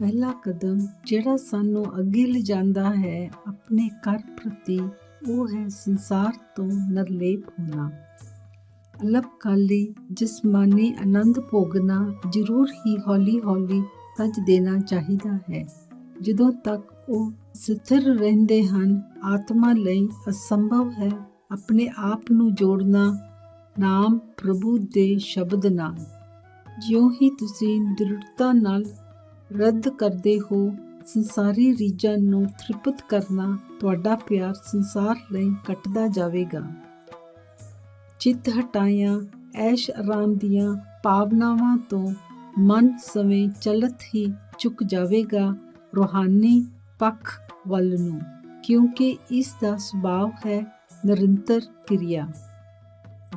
ਪਹਿਲਾ ਕਦਮ ਜਿਹੜਾ ਸਾਨੂੰ ਅੱਗੇ ਲਿਜਾਂਦਾ ਹੈ ਆਪਣੇ ਘਰ ਪ੍ਰਤੀ, ਉਹ ਹੈ ਸੰਸਾਰ ਤੋਂ ਨਿਰਲੇਪ ਹੋਣਾ। ਅਲਪਕਾਲੀ ਜਿਸਮਾਨੀ ਆਨੰਦ ਭੋਗਣਾ ਜ਼ਰੂਰ ਹੀ ਹੌਲੀ-ਹੌਲੀ ਤਜ ਦੇਣਾ ਚਾਹੀਦਾ ਹੈ। ਜਦੋਂ ਤੱਕ ਉਹ ਸਥਿਰ ਰਹਿੰਦੇ ਹਨ, ਆਤਮਾ ਲਈ ਅਸੰਭਵ ਹੈ ਆਪਣੇ ਆਪ ਨੂੰ ਜੋੜਨਾ ਨਾਮ ਪ੍ਰਭੂ ਦੇ ਸ਼ਬਦ ਨਾਲ। ਜਿਉਂ ਹੀ ਤੁਸੀਂ ਦ੍ਰਿੜਤਾ ਨਾਲ ਰੱਦ ਕਰਦੇ ਹੋ ਸੰਸਾਰੀ ਰੀਝਾਂ ਨੂੰ ਤ੍ਰਿਪਤ ਕਰਨਾ, ਤੁਹਾਡਾ ਪਿਆਰ ਸੰਸਾਰ ਲਈ ਘਟਦਾ ਜਾਵੇਗਾ। ਚਿੱਤ ਹਟਾਇਆ ਐਸ਼ ਆਰਾਮ ਦੀਆਂ ਭਾਵਨਾਵਾਂ ਤੋਂ ਮਨ ਸਮੇਂ ਚਲਤ ਹੀ ਝੁਕ ਜਾਵੇਗਾ ਰੂਹਾਨੀ ਪੱਖ ਵੱਲ ਨੂੰ, ਕਿਉਂਕਿ ਇਸ ਦਾ ਸੁਭਾਅ ਹੈ ਨਿਰੰਤਰ ਕਿਰਿਆ।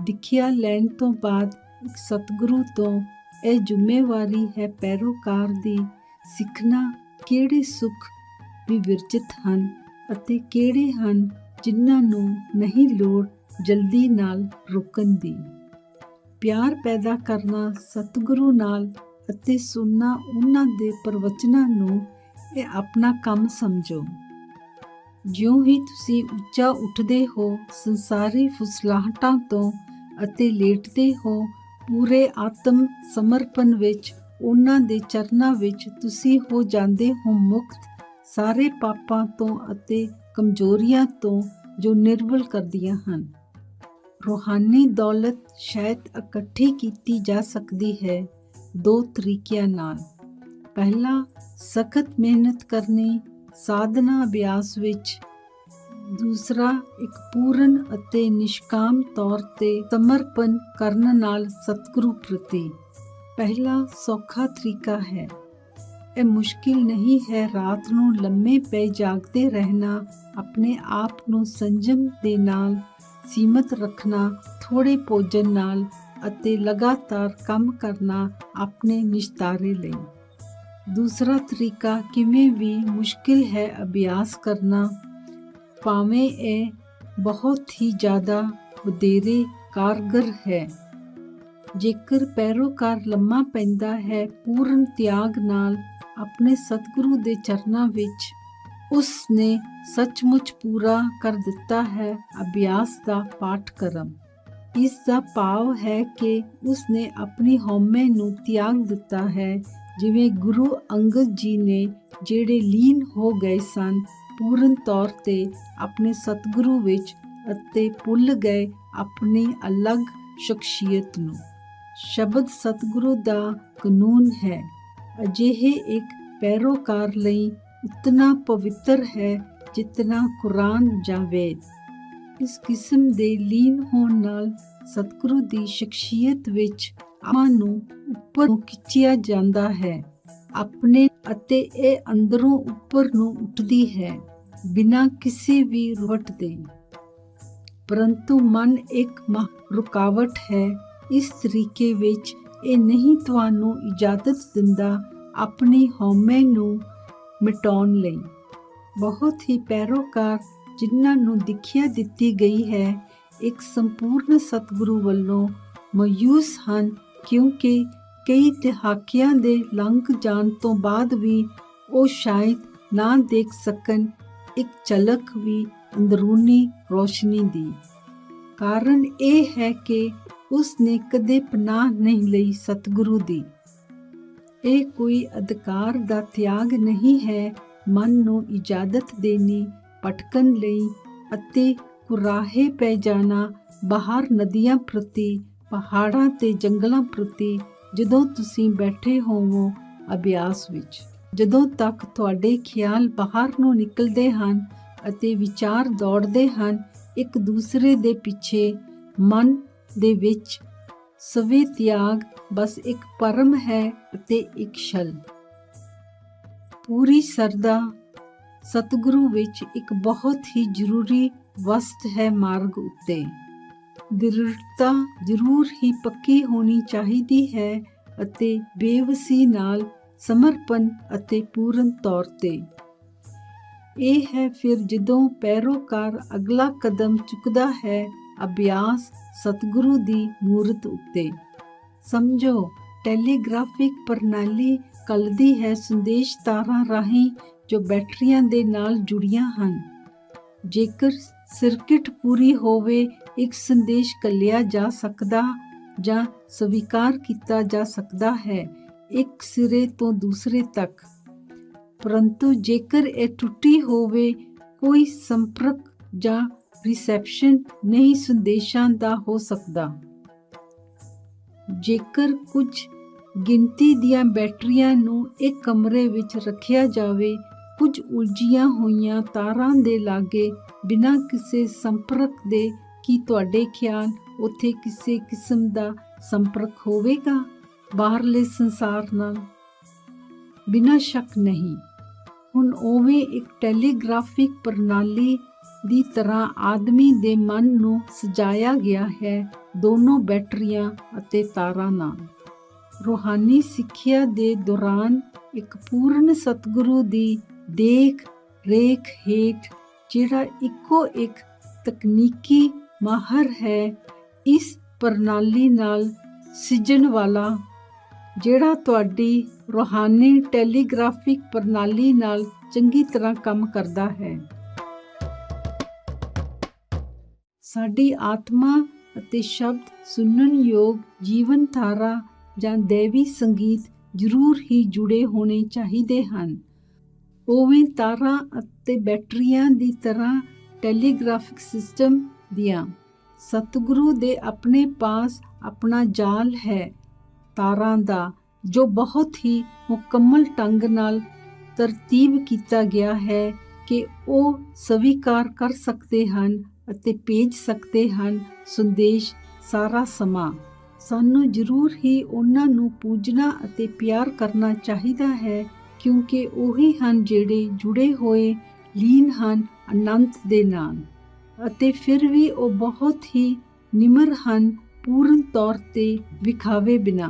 ਦੀਖਿਆ ਲੈਣ ਤੋਂ ਬਾਅਦ ਇੱਕ ਸਤਿਗੁਰੂ ਤੋਂ ਇਹ ਜ਼ਿੰਮੇਵਾਰੀ ਹੈ ਪੈਰੋਕਾਰ ਦੀ ਸਿੱਖਣਾ ਕਿਹੜੇ ਸੁੱਖ ਵਿਵਰਜਿਤ ਹਨ ਅਤੇ ਕਿਹੜੇ ਹਨ ਜਿਨ੍ਹਾਂ ਨੂੰ ਨਹੀਂ ਲੋੜ ਜਲਦੀ ਨਾਲ ਰੋਕਣ ਦੀ। ਪਿਆਰ ਪੈਦਾ ਕਰਨਾ ਸਤਿਗੁਰੂ ਨਾਲ ਅਤੇ ਸੁਣਨਾ ਉਹਨਾਂ ਦੇ ਪ੍ਰਵਚਨਾਂ ਨੂੰ ਇਹ ਆਪਣਾ ਕੰਮ ਸਮਝੋ। ਜਿਉਂ ਹੀ ਤੁਸੀਂ ਉੱਚਾ ਉੱਠਦੇ ਹੋ ਸੰਸਾਰੀ ਫੁਸਲਾਹਟਾਂ ਤੋਂ ਅਤੇ ਲੇਟਦੇ ਹੋ ਪੂਰੇ ਆਤਮ ਸਮਰਪਣ ਵਿੱਚ, ਉਹਨਾਂ ਦੇ ਚਰਨਾਂ ਵਿੱਚ ਤੁਸੀਂ ਹੋ ਜਾਂਦੇ ਹੋ ਮੁਕਤ ਸਾਰੇ ਪਾਪਾਂ ਤੋਂ ਅਤੇ ਕਮਜ਼ੋਰੀਆਂ ਤੋਂ ਜੋ ਨਿਰਬਲ ਕਰਦੀਆਂ ਹਨ। ਰੂਹਾਨੀ ਦੌਲਤ ਸ਼ਾਇਦ ਇਕੱਠੀ ਕੀਤੀ ਜਾ ਸਕਦੀ ਹੈ ਦੋ ਤਰੀਕਿਆਂ ਨਾਲ। ਪਹਿਲਾ, ਸਖਤ ਮਿਹਨਤ ਕਰਨੀ ਸਾਧਨਾ ਅਭਿਆਸ ਵਿੱਚ। ਦੂਸਰਾ, ਇੱਕ ਪੂਰਨ ਅਤੇ ਨਿਸ਼ਕਾਮ ਤੌਰ ਤੇ ਸਮਰਪਣ ਕਰਨ ਨਾਲ ਸਤਿਗੁਰੂ ਪ੍ਰਤੀ। ਪਹਿਲਾ ਸੌਖਾ ਤਰੀਕਾ ਹੈ। ਇਹ ਮੁਸ਼ਕਿਲ ਨਹੀਂ ਹੈ। ਰਾਤ ਨੂੰ ਲੰਮੇ ਪਏ ਜਾਗਦੇ ਰਹਿਣਾ, ਆਪਣੇ ਆਪ ਨੂੰ ਸੰਜਮ ਦੇ ਨਾਲ ਸੀਮਤ ਰੱਖਣਾ, ਥੋੜੇ ਭੋਜਨ ਨਾਲ ਅਤੇ ਲਗਾਤਾਰ ਕੰਮ ਕਰਨਾ ਆਪਣੇ ਨਿਸਤਾਰੇ ਲਈ। ਦੂਸਰਾ ਤਰੀਕਾ ਕਿਵੇਂ ਵੀ ਮੁਸ਼ਕਿਲ ਹੈ ਅਭਿਆਸ ਕਰਨਾ, ਭਾਵੇਂ ਇਹ ਬਹੁਤ ਹੀ ਜ਼ਿਆਦਾ ਵਧੇਰੇ ਕਾਰਗਰ ਹੈ। ਜੇਕਰ ਪੈਰੋਕਾਰ ਲੰਮਾ ਪੈਂਦਾ ਹੈ ਪੂਰਨ ਤਿਆਗ ਨਾਲ ਆਪਣੇ ਸਤਿਗੁਰੂ ਦੇ ਚਰਨਾਂ ਵਿੱਚ, ਉਸ ਨੇ ਸੱਚਮੁੱਚ ਪੂਰਾ ਕਰ ਦਿੱਤਾ ਹੈ ਅਭਿਆਸ ਦਾ ਪਾਠਕ੍ਰਮ। ਇਸ ਦਾ ਭਾਵ ਹੈ ਕਿ ਉਸ ਨੇ ਆਪਣੀ ਹਉਮੈ ਨੂੰ ਤਿਆਗ ਦਿੱਤਾ ਹੈ, ਜਿਵੇਂ ਗੁਰੂ ਅੰਗਦ ਜੀ ਨੇ, ਜਿਹੜੇ ਲੀਨ ਹੋ ਗਏ ਸਨ ਪੂਰਨ ਤੌਰ ਤੇ ਆਪਣੇ ਸਤਿਗੁਰੂ ਵਿੱਚ ਅਤੇ ਭੁੱਲ ਗਏ ਆਪਣੀ ਅਲੱਗ ਸ਼ਖਸੀਅਤ ਨੂੰ। ਸ਼ਬਦ ਸਤਿਗੁਰੂ ਦਾ ਕਾਨੂੰਨ ਹੈ। ਅਜਿਹੇ ਇੱਕ ਪੈਰੋਕਾਰ ਲਈ ਉਤਨਾ ਪਵਿੱਤਰ ਹੈ ਜਿਤਨਾ ਕੁਰਾਨ ਜਾਂ ਵੇਦ। ਇਸ ਕਿਸਮ ਦੇ ਲੀਨ ਹੋਣ ਨਾਲ ਸਤਿਗੁਰੂ ਦੀ ਸ਼ਖਸੀਅਤ ਵਿੱਚ ਆਤਮਾ ਨੂੰ ਉੱਪਰ ਨੂੰ ਖਿੱਚਿਆ ਜਾਂਦਾ ਹੈ ਆਪਣੇ, ਅਤੇ ਇਹ ਅੰਦਰੋਂ ਉੱਪਰ ਨੂੰ ਉੱਠਦੀ ਹੈ ਬਿਨਾਂ ਕਿਸੇ ਵੀ ਰੁਕਾਵਟ ਦੇ। ਪਰੰਤੂ ਮਨ ਇੱਕ ਰੁਕਾਵਟ ਹੈ। ਇਸ ਤਰੀਕੇ ਵਿੱਚ ਇਹ ਨਹੀਂ ਤੁਹਾਨੂੰ ਇਜਾਜ਼ਤ ਦਿੰਦਾ ਆਪਣੀ ਹਉਮੈ ਨੂੰ ਮਿਟਾਉਣ ਲਈ। ਬਹੁਤ ਹੀ ਪੈਰੋਕਾਰ ਜਿਨ੍ਹਾਂ ਨੂੰ ਦੀਖਿਆ ਦਿੱਤੀ ਗਈ ਹੈ ਇੱਕ ਸੰਪੂਰਨ ਸਤਿਗੁਰੂ ਵੱਲੋਂ ਮਾਯੂਸ ਹਨ, ਕਿਉਂਕਿ ਕਈ ਦਹਾਕਿਆਂ ਦੇ ਲੰਘ ਜਾਣ ਤੋਂ ਬਾਅਦ ਵੀ ਉਹ ਸ਼ਾਇਦ ਨਾ ਦੇਖ ਸਕਣ ਇੱਕ ਝਲਕ ਵੀ ਅੰਦਰੂਨੀ ਰੋਸ਼ਨੀ ਦੀ। ਕਾਰਨ ਇਹ ਹੈ ਕਿ ਉਸ ਨੇ ਕਦੇ ਪਨਾਹ ਨਹੀਂ ਲਈ ਸਤਿਗੁਰੂ ਦੀ। ਇਹ ਕੋਈ ਅਧਿਕਾਰ ਦਾ ਤਿਆਗ ਨਹੀਂ ਹੈ ਮਨ ਨੂੰ ਇਜਾਜ਼ਤ ਦੇਣੀ ਭਟਕਣ ਲਈ ਅਤੇ ਕੁਰਾਹੇ ਪੈ ਜਾਣਾ ਬਾਹਰ ਨਦੀਆਂ ਪ੍ਰਤੀ, ਪਹਾੜਾਂ ਤੇ ਜੰਗਲਾਂ ਪ੍ਰਤੀ। ਜਦੋਂ ਤੁਸੀਂ ਬੈਠੇ ਹੋਵੋ ਅਭਿਆਸ ਵਿੱਚ, ਜਦੋਂ ਤੱਕ ਤੁਹਾਡੇ ਖਿਆਲ ਬਾਹਰ ਨੂੰ ਨਿਕਲਦੇ ਹਨ ਅਤੇ ਵਿਚਾਰ ਦੌੜਦੇ ਹਨ ਇੱਕ ਦੂਸਰੇ ਦੇ ਪਿੱਛੇ, ਮਨ ਦੇ ਵਿੱਚ ਸਵੈ ਤਿਆਗ ਬਸ ਇੱਕ ਭਰਮ ਹੈ ਅਤੇ ਇੱਕ ਛਲ। ਪੂਰੀ ਸਰਦਾ ਸਤਿਗੁਰੂ ਵਿੱਚ ਇੱਕ ਬਹੁਤ ਹੀ ਜ਼ਰੂਰੀ ਵਸਤ ਹੈ। ਮਾਰਗ ਉੱਤੇ ਦ੍ਰਿੜਤਾ ਜ਼ਰੂਰ ਹੀ ਪੱਕੀ ਹੋਣੀ ਚਾਹੀਦੀ ਹੈ ਅਤੇ ਬੇਵਸੀ ਨਾਲ ਸਮਰਪਣ ਅਤੇ ਪੂਰਨ ਤੌਰ ਤੇ। ਇਹ ਹੈ ਫਿਰ ਜਦੋਂ ਪੈਰੋਕਾਰ ਅਗਲਾ ਕਦਮ ਚੁੱਕਦਾ ਹੈ ਅਭਿਆਸ ਸਤਿਗੁਰੂ ਦੀ ਮੂਰਤ ਉੱਤੇ। ਸਮਝੋ, ਟੈਲੀਗ੍ਰਾਫਿਕ ਪ੍ਰਣਾਲੀ ਕੱਲਦੀ ਹੈ ਸੰਦੇਸ਼ ਤਾਰਾਂ ਰਾਹੀਂ ਜੋ ਬੈਟਰੀਆਂ ਦੇ ਨਾਲ ਜੁੜੀਆਂ ਹਨ। ਜੇਕਰ ਸਰਕਿਟ ਪੂਰੀ ਹੋਵੇ, ਇੱਕ ਸੰਦੇਸ਼ ਘੱਲਿਆ ਜਾ ਸਕਦਾ ਜਾਂ ਸਵੀਕਾਰ ਕੀਤਾ ਜਾ ਸਕਦਾ ਹੈ ਇੱਕ ਸਿਰੇ ਤੋਂ ਦੂਸਰੇ ਤੱਕ। ਪਰੰਤੂ ਜੇਕਰ ਇਹ ਟੁੱਟੀ ਹੋਵੇ, ਕੋਈ ਸੰਪਰਕ ਜਾਂ ਰਿਸੈਪਸ਼ਨ ਨਹੀਂ ਸੰਦੇਸ਼ਾਂ ਦਾ ਹੋ ਸਕਦਾ। ਜੇਕਰ ਕੁਝ ਗਿਣਤੀ ਦੀਆਂ ਬੈਟਰੀਆਂ ਨੂੰ ਇੱਕ ਕਮਰੇ ਵਿੱਚ ਰੱਖਿਆ ਜਾਵੇ, ਕੁਝ ਉਲਝੀਆਂ ਹੋਈਆਂ ਤਾਰਾਂ ਦੇ ਲਾਗੇ ਬਿਨਾਂ ਕਿਸੇ ਸੰਪਰਕ ਦੇ, ਕੀ ਤੁਹਾਡੇ ਖਿਆਲ ਉੱਥੇ ਕਿਸੇ ਕਿਸਮ ਦਾ ਸੰਪਰਕ ਹੋਵੇਗਾ ਬਾਹਰਲੇ ਸੰਸਾਰ ਨਾਲ? ਬਿਨਾਂ ਸ਼ੱਕ ਨਹੀਂ। ਹੁਣ ਉਵੇਂ ਇੱਕ ਟੈਲੀਗ੍ਰਾਫਿਕ ਪ੍ਰਣਾਲੀ ਦੀ ਤਰ੍ਹਾਂ ਆਦਮੀ ਦੇ ਮਨ ਨੂੰ ਸਜਾਇਆ ਗਿਆ ਹੈ ਦੋਨੋਂ ਬੈਟਰੀਆਂ ਅਤੇ ਤਾਰਾਂ ਨਾਲ। ਰੂਹਾਨੀ ਸਿੱਖਿਆ ਦੇ ਦੌਰਾਨ ਇੱਕ ਪੂਰਨ ਸਤਿਗੁਰੂ ਦੀ ਦੇਖ ਰੇਖ ਹੇਠ, ਜਿਹੜਾ ਇੱਕੋ ਇੱਕ ਤਕਨੀਕੀ ਮਾਹਰ ਹੈ ਇਸ ਪ੍ਰਣਾਲੀ ਨਾਲ ਸਿੱਝਣ ਵਾਲਾ, ਜਿਹੜਾ ਤੁਹਾਡੀ ਰੂਹਾਨੀ ਟੈਲੀਗ੍ਰਾਫਿਕ ਪ੍ਰਣਾਲੀ ਨਾਲ ਚੰਗੀ ਤਰ੍ਹਾਂ ਕੰਮ ਕਰਦਾ ਹੈ। ਸਾਡੀ ਆਤਮਾ ਅਤੇ ਸ਼ਬਦ ਸੁਣਨ ਯੋਗ ਜੀਵਨ ਧਾਰਾ ਜਾਂ ਦੇਵੀ ਸੰਗੀਤ ਜ਼ਰੂਰ ਹੀ ਜੁੜੇ ਹੋਣੇ ਚਾਹੀਦੇ ਹਨ। ਉਵੇਂ ਤਾਰਾਂ ਅਤੇ ਬੈਟਰੀਆਂ ਦੀ ਤਰ੍ਹਾਂ ਟੈਲੀਗ੍ਰਾਫਿਕ ਸਿਸਟਮ ਦੀਆਂ। ਸਤਿਗੁਰੂ ਦੇ ਆਪਣੇ ਪਾਸ ਆਪਣਾ ਜਾਲ ਹੈ ਤਾਰਾਂ ਦਾ, ਜੋ ਬਹੁਤ ਹੀ ਮੁਕੰਮਲ ਢੰਗ ਨਾਲ ਤਰਤੀਬ ਕੀਤਾ ਗਿਆ ਹੈ ਕਿ ਉਹ ਸਵੀਕਾਰ ਕਰ ਸਕਦੇ ਹਨ ਅਤੇ ਭੇਜ ਸਕਦੇ ਹਨ ਸੰਦੇਸ਼ ਸਾਰਾ ਸਮਾਂ। ਸਾਨੂੰ ਜ਼ਰੂਰ ਹੀ ਉਹਨਾਂ ਨੂੰ ਪੂਜਣਾ ਅਤੇ ਪਿਆਰ ਕਰਨਾ ਚਾਹੀਦਾ ਹੈ, ਕਿਉਂਕਿ ਉਹੀ ਹਨ ਜਿਹੜੇ ਜੁੜੇ ਹੋਏ ਲੀਨ ਹਨ ਅਨੰਤ ਦੇ ਨਾਲ, ਅਤੇ ਫਿਰ ਵੀ ਉਹ ਬਹੁਤ ਹੀ ਨਿਮਰ ਹਨ ਪੂਰਨ ਤੌਰ ਤੇ ਵਿਖਾਵੇ ਬਿਨਾਂ।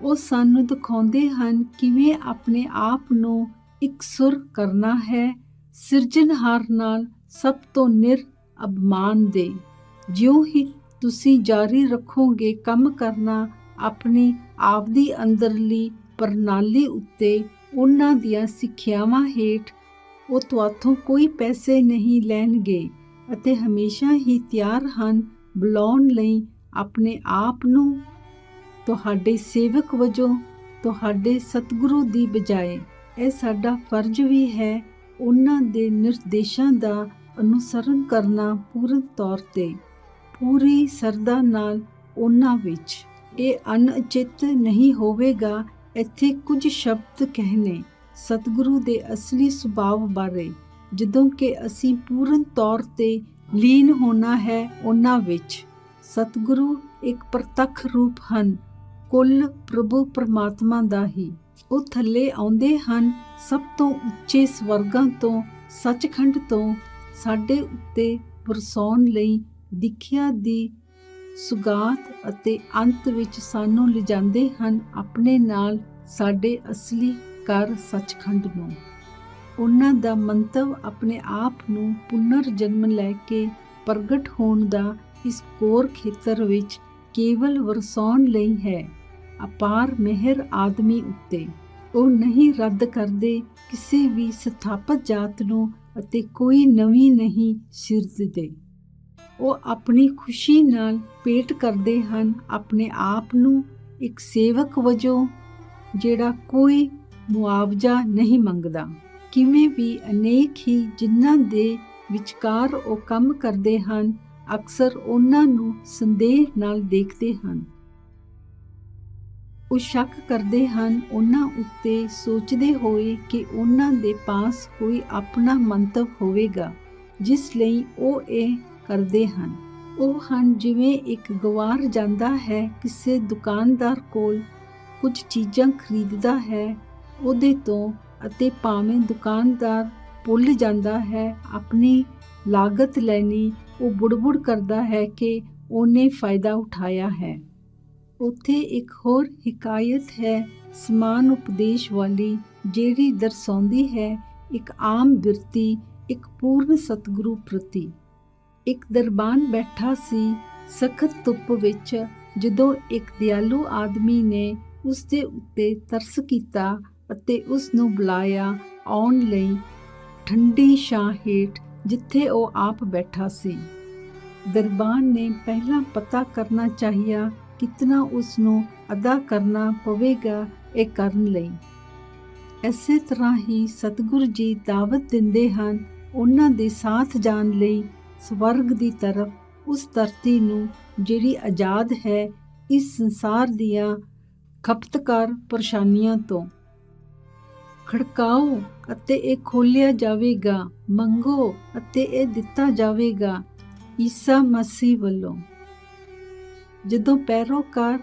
ਉਹ ਸਾਨੂੰ ਦਿਖਾਉਂਦੇ ਹਨ ਕਿਵੇਂ ਆਪਣੇ ਆਪ ਨੂੰ ਇਕਸੁਰ ਕਰਨਾ ਹੈ ਸਿਰਜਣਹਾਰ ਨਾਲ ਸਭ ਤੋਂ ਨਿਰ-ਅਭਿਮਾਨ ਦੇ। ਜਿਉਂ ਹੀ ਤੁਸੀਂ ਜਾਰੀ ਰੱਖੋਗੇ ਕੰਮ ਕਰਨਾ ਆਪਣੀ ਆਪਦੀ ਅੰਦਰਲੀ ਪ੍ਰਣਾਲੀ ਉੱਤੇ, ਉਹਨਾਂ ਦੀਆਂ ਸਿੱਖਿਆਵਾਂ ਹੇਠ, ਉਹ ਤੁਹਾਥੋਂ ਕੋਈ ਪੈਸੇ ਨਹੀਂ ਲੈਣਗੇ ਅਤੇ ਹਮੇਸ਼ਾ ਹੀ ਤਿਆਰ ਹਨ ਬੁਲਾਉਣ ਲਈ ਆਪਣੇ ਆਪ ਨੂੰ ਤੁਹਾਡੇ ਸੇਵਕ ਵਜੋਂ, ਤੁਹਾਡੇ ਸਤਿਗੁਰੂ ਦੀ ਬਜਾਏ। ਇਹ ਸਾਡਾ ਫਰਜ਼ ਵੀ ਹੈ ਉਹਨਾਂ ਦੇ ਨਿਰਦੇਸ਼ਾਂ ਦਾ ਅਨੁਸਰਨ ਕਰਨਾ ਪੂਰਨ ਤੌਰ ਤੇ, ਪੂਰੀ ਸਰਦਾ ਨਾਲ ਉਹਨਾਂ ਵਿੱਚ। ਇਹ ਅਣਉਚਿਤ ਨਹੀਂ ਹੋਵੇਗਾ ਇੱਥੇ ਕੁਝ ਸ਼ਬਦ ਕਹਿਣੇ ਸਤਿਗੁਰੂ ਦੇ ਅਸਲੀ ਸੁਭਾਅ ਬਾਰੇ, ਜਦੋਂ ਕਿ ਅਸੀਂ ਪੂਰਨ ਤੌਰ ਤੇ ਲੀਨ ਹੋਣਾ ਹੈ ਉਹਨਾਂ ਵਿੱਚ। ਸਤਿਗੁਰੂ ਇੱਕ ਪ੍ਰਤੱਖ ਰੂਪ ਹਨ, ਕੁੱਲ ਪ੍ਰਭੂ ਪਰਮਾਤਮਾ ਦਾ ਹੀ। ਉਹ ਥੱਲੇ ਆਉਂਦੇ ਹਨ ਸਭ ਤੋਂ ਉੱਚੇ ਸਵਰਗਾਂ ਤੋਂ, ਸੱਚਖੰਡ ਤੋਂ, ਸਾਡੇ ਉੱਤੇ ਵਰਸਾਉਣ ਲਈ ਦਿਖਿਆ ਦੀ ਸੁਗਾਤ, ਅਤੇ ਅੰਤ ਵਿੱਚ ਸਾਨੂੰ ਲਿਜਾਂਦੇ ਹਨ ਆਪਣੇ ਨਾਲ ਸਾਡੇ ਅਸਲੀ ਘਰ ਸੱਚਖੰਡ ਨੂੰ। ਉਹਨਾਂ ਦਾ ਮੰਤਵ ਆਪਣੇ ਆਪ ਨੂੰ ਪੁਨਰ ਜਨਮ ਲੈ ਕੇ ਪ੍ਰਗਟ ਹੋਣ ਦਾ ਇਸ ਕੋਰ ਖੇਤਰ ਵਿੱਚ ਕੇਵਲ ਵਰਸਾਉਣ ਲਈ ਹੈ ਅਪਾਰ ਮਿਹਰ ਆਦਮੀ ਉੱਤੇ। ਉਹ ਨਹੀਂ ਰੱਦ ਕਰਦੇ ਕਿਸੇ ਵੀ ਸਥਾਪਤ ਜਾਤ ਨੂੰ ਅਤੇ ਕੋਈ ਨਵੀਂ ਨਹੀਂ ਸਿਰਜਦੇ। ਉਹ ਆਪਣੀ ਖੁਸ਼ੀ ਨਾਲ ਭੇਟ ਕਰਦੇ ਹਨ ਆਪਣੇ ਆਪ ਨੂੰ ਇੱਕ ਸੇਵਕ ਵਜੋਂ, ਜਿਹੜਾ ਕੋਈ ਮੁਆਵਜ਼ਾ ਨਹੀਂ ਮੰਗਦਾ। ਕਿਵੇਂ ਵੀ ਅਨੇਕ ਹੀ ਜਿਨ੍ਹਾਂ ਦੇ ਵਿਚਕਾਰ ਉਹ ਕੰਮ ਕਰਦੇ ਹਨ, ਅਕਸਰ ਉਹਨਾਂ ਨੂੰ ਸੰਦੇਹ ਨਾਲ ਦੇਖਦੇ ਹਨ। ਉਹ ਸ਼ੱਕ ਕਰਦੇ ਹਨ ਉਹਨਾਂ ਉੱਤੇ, ਸੋਚਦੇ ਹੋਏ ਕਿ ਉਹਨਾਂ ਦੇ ਪਾਸ ਕੋਈ ਆਪਣਾ ਮੰਤਵ ਹੋਵੇਗਾ ਜਿਸ ਲਈ ਉਹ ਇਹ ਕਰਦੇ ਹਨ। ਉਹ ਹਨ ਜਿਵੇਂ ਇੱਕ ਗਵਾਰ ਜਾਂਦਾ ਹੈ ਕਿਸੇ ਦੁਕਾਨਦਾਰ ਕੋਲ, ਕੁਝ ਚੀਜ਼ਾਂ ਖਰੀਦਦਾ ਹੈ ਉਹਦੇ ਤੋਂ, ਅਤੇ ਭਾਵੇਂ ਦੁਕਾਨਦਾਰ ਭੁੱਲ ਜਾਂਦਾ ਹੈ ਆਪਣੀ ਲਾਗਤ ਲੈਣੀ, ਉਹ ਬੁੜਬੁੜ ਕਰਦਾ ਹੈ ਕਿ ਉਹਨੇ ਫਾਇਦਾ ਉਠਾਇਆ ਹੈ। ਉੱਥੇ ਇੱਕ ਹੋਰ ਹਕਾਇਤ ਹੈ ਸਮਾਨ ਉਪਦੇਸ਼ ਵਾਲੀ, ਜਿਹੜੀ ਦਰਸਾਉਂਦੀ ਹੈ ਇੱਕ ਆਮ ਬਿਰਤੀ ਇੱਕ ਪੂਰਨ ਸਤਿਗੁਰੂ ਪ੍ਰਤੀ। ਇੱਕ ਦਰਬਾਨ ਬੈਠਾ ਸੀ ਸਖਤ ਧੁੱਪ ਵਿੱਚ, ਜਦੋਂ ਇੱਕ ਦਿਆਲੂ ਆਦਮੀ ਨੇ ਉਸ ਦੇ ਉੱਤੇ ਤਰਸ ਕੀਤਾ ਅਤੇ ਉਸ ਨੂੰ ਬੁਲਾਇਆ ਆਉਣ ਲਈ ਠੰਡੀ ਛਾਂ ਹੇਠ, ਜਿੱਥੇ ਉਹ ਆਪ ਬੈਠਾ ਸੀ। ਦਰਬਾਨ ਨੇ ਪਹਿਲਾਂ ਪਤਾ ਕਰਨਾ ਚਾਹਿਆ ਕਿਤਨਾ ਉਸ ਨੂੰ ਅਦਾ ਕਰਨਾ ਪਵੇਗਾ ਇਹ ਕਰਨ ਲਈ। ਇਸੇ ਤਰ੍ਹਾਂ ਹੀ ਸਤਿਗੁਰੂ ਜੀ ਦਾਵਤ ਦਿੰਦੇ ਹਨ ਉਹਨਾਂ ਦੇ ਸਾਥ ਜਾਣ ਲਈ ਸਵਰਗ ਦੀ ਤਰਫ, ਉਸ ਧਰਤੀ ਨੂੰ ਜਿਹੜੀ ਆਜ਼ਾਦ ਹੈ ਇਸ ਸੰਸਾਰ ਦੀਆਂ ਖਪਤਕਾਰ ਪਰੇਸ਼ਾਨੀਆਂ ਤੋਂ। ਖੜਕਾਓ ਅਤੇ ਇਹ ਖੋਲ੍ਹਿਆ ਜਾਵੇਗਾ, ਮੰਗੋ ਅਤੇ ਇਹ ਦਿੱਤਾ ਜਾਵੇਗਾ, ਈਸਾ ਮਸੀਹ ਵੱਲੋਂ। ਜਦੋਂ ਪੈਰੋਕਾਰ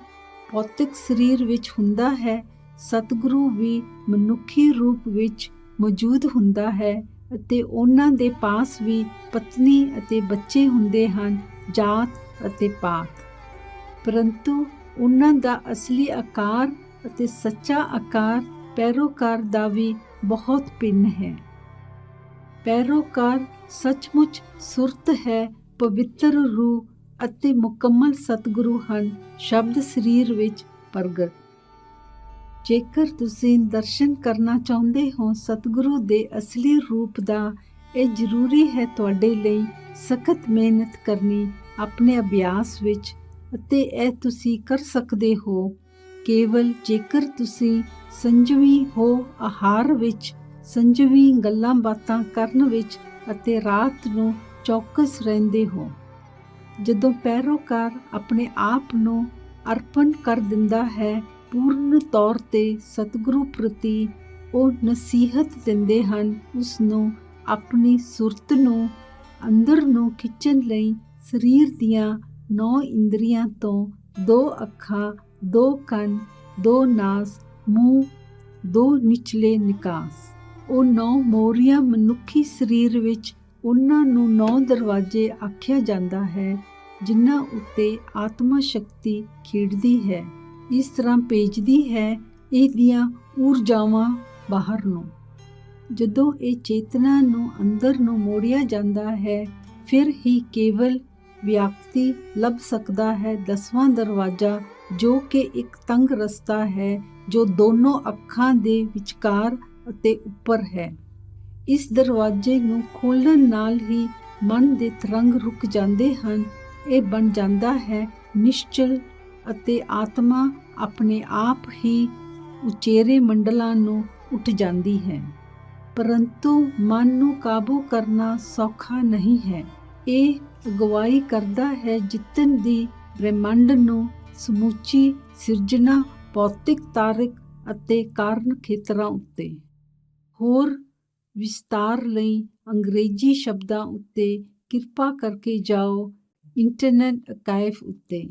ਭੌਤਿਕ ਸਰੀਰ ਵਿੱਚ ਹੁੰਦਾ ਹੈ, ਸਤਿਗੁਰੂ ਵੀ ਮਨੁੱਖੀ ਰੂਪ ਵਿੱਚ ਮੌਜੂਦ ਹੁੰਦਾ ਹੈ ਅਤੇ ਉਹਨਾਂ ਦੇ ਪਾਸ ਵੀ ਪਤਨੀ ਅਤੇ ਬੱਚੇ ਹੁੰਦੇ ਹਨ, ਜਾਤ ਅਤੇ ਪਾਤ। ਪਰੰਤੂ ਉਹਨਾਂ ਦਾ ਅਸਲੀ ਆਕਾਰ ਅਤੇ ਸੱਚਾ ਆਕਾਰ ਪੈਰੋਕਾਰ ਦਾ ਵੀ ਬਹੁਤ ਭਿੰਨ ਹੈ। ਪੈਰੋਕਾਰ ਸੱਚਮੁੱਚ ਸੁਰਤ ਹੈ, ਪਵਿੱਤਰ ਰੂਹ ਅਤੇ ਮੁਕੰਮਲ ਸਤਿਗੁਰੂ ਹਨ, ਸ਼ਬਦ ਸਰੀਰ ਵਿੱਚ ਪ੍ਰਗਟ। ਜੇਕਰ ਤੁਸੀਂ ਦਰਸ਼ਨ ਕਰਨਾ ਚਾਹੁੰਦੇ ਹੋ ਸਤਿਗੁਰੂ ਦੇ ਅਸਲੀ ਰੂਪ ਦਾ, ਇਹ ਜ਼ਰੂਰੀ ਹੈ ਤੁਹਾਡੇ ਲਈ ਸਖਤ ਮਿਹਨਤ ਕਰਨੀ ਆਪਣੇ ਅਭਿਆਸ ਵਿੱਚ, ਅਤੇ ਇਹ ਤੁਸੀਂ ਕਰ ਸਕਦੇ ਹੋ ਕੇਵਲ ਜੇਕਰ ਤੁਸੀਂ ਸੰਜਮੀ ਹੋ, ਆਹਾਰ ਵਿੱਚ ਸੰਜਮੀ, ਗੱਲਾਂ ਬਾਤਾਂ ਕਰਨ ਵਿੱਚ ਅਤੇ ਰਾਤ ਨੂੰ ਚੌਕਸ ਰਹਿੰਦੇ ਹੋ। ਜਦੋਂ ਪੈਰੋਕਾਰ ਆਪਣੇ ਆਪ ਨੂੰ ਅਰਪਣ ਕਰ ਦਿੰਦਾ ਹੈ ਪੂਰਨ ਤੌਰ ਤੇ ਸਤਿਗੁਰੂ ਪ੍ਰਤੀ, ਉਹ ਨਸੀਹਤ ਦਿੰਦੇ ਹਨ ਉਸ ਨੂੰ ਆਪਣੀ ਸੁਰਤ ਨੂੰ ਅੰਦਰ ਨੂੰ ਖਿੱਚਣ ਲਈ ਸਰੀਰ ਦੀਆਂ 9 ਇੰਦਰੀਆਂ ਤੋਂ 2 ਅੱਖਾਂ, 2 ਕੰਨ, 2 ਨਾਸ, ਮੂੰਹ, 2 ਨਿਚਲੇ ਨਿਕਾਸ। ਉਹ 9 ਮੋਰੀਆਂ ਮਨੁੱਖੀ ਸਰੀਰ ਵਿੱਚ, ਉਹਨਾਂ ਨੂੰ 9 ਦਰਵਾਜ਼ੇ ਆਖਿਆ ਜਾਂਦਾ ਹੈ, ਜਿਨ੍ਹਾਂ ਉੱਤੇ ਆਤਮਾ ਸ਼ਕਤੀ ਖੇਡਦੀ ਹੈ, ਇਸ ਤਰ੍ਹਾਂ ਭੇਜਦੀ ਹੈ ਇਹਦੀਆਂ ਊਰਜਾਵਾਂ ਬਾਹਰ ਨੂੰ। ਜਦੋਂ ਇਹ ਚੇਤਨਾ ਨੂੰ ਅੰਦਰ ਨੂੰ ਮੋੜਿਆ ਜਾਂਦਾ ਹੈ, ਫਿਰ ਹੀ ਕੇਵਲ ਵਿਅਕਤੀ ਲੱਭ ਸਕਦਾ ਹੈ 10ਵਾਂ ਦਰਵਾਜ਼ਾ, ਜੋ ਕਿ ਇੱਕ ਤੰਗ ਰਸਤਾ ਹੈ ਜੋ ਦੋਨੋਂ ਅੱਖਾਂ ਦੇ ਵਿਚਕਾਰ ਅਤੇ ਉੱਪਰ ਹੈ। ਇਸ ਦਰਵਾਜ਼ੇ ਨੂੰ ਖੋਲ੍ਹਣ ਨਾਲ ਹੀ ਮਨ ਦੇ ਤਰੰਗ ਰੁਕ ਜਾਂਦੇ ਹਨ। ਇਹ ਬਣ ਜਾਂਦਾ ਹੈ ਨਿਸ਼ਚਲ ਅਤੇ ਆਤਮਾ ਆਪਣੇ ਆਪ ਹੀ ਉਚੇਰੇ ਮੰਡਲਾਂ ਨੂੰ ਉੱਠ ਜਾਂਦੀ ਹੈ। ਪਰੰਤੂ ਮਨ ਨੂੰ ਕਾਬੂ ਕਰਨਾ ਸੌਖਾ ਨਹੀਂ ਹੈ। ਇਹ ਅਗਵਾਈ ਕਰਦਾ ਹੈ ਜਿੱਤਣ ਦੀ ਬ੍ਰਹਿਮੰਡ ਨੂੰ, ਸਮੁੱਚੀ ਸਿਰਜਣਾ, ਭੌਤਿਕ ਤਾਰਕ ਅਤੇ ਕਾਰਨ ਖੇਤਰਾਂ ਉੱਤੇ। ਹੋਰ ਵਿਸਤਾਰ ਲਈ ਅੰਗਰੇਜ਼ੀ ਸ਼ਬਦਾਂ ਉੱਤੇ ਕਿਰਪਾ ਕਰਕੇ ਜਾਓ ਇੰਟਰਨੈਟ ਅਰਕਾਈਵ ਉੱਤੇ।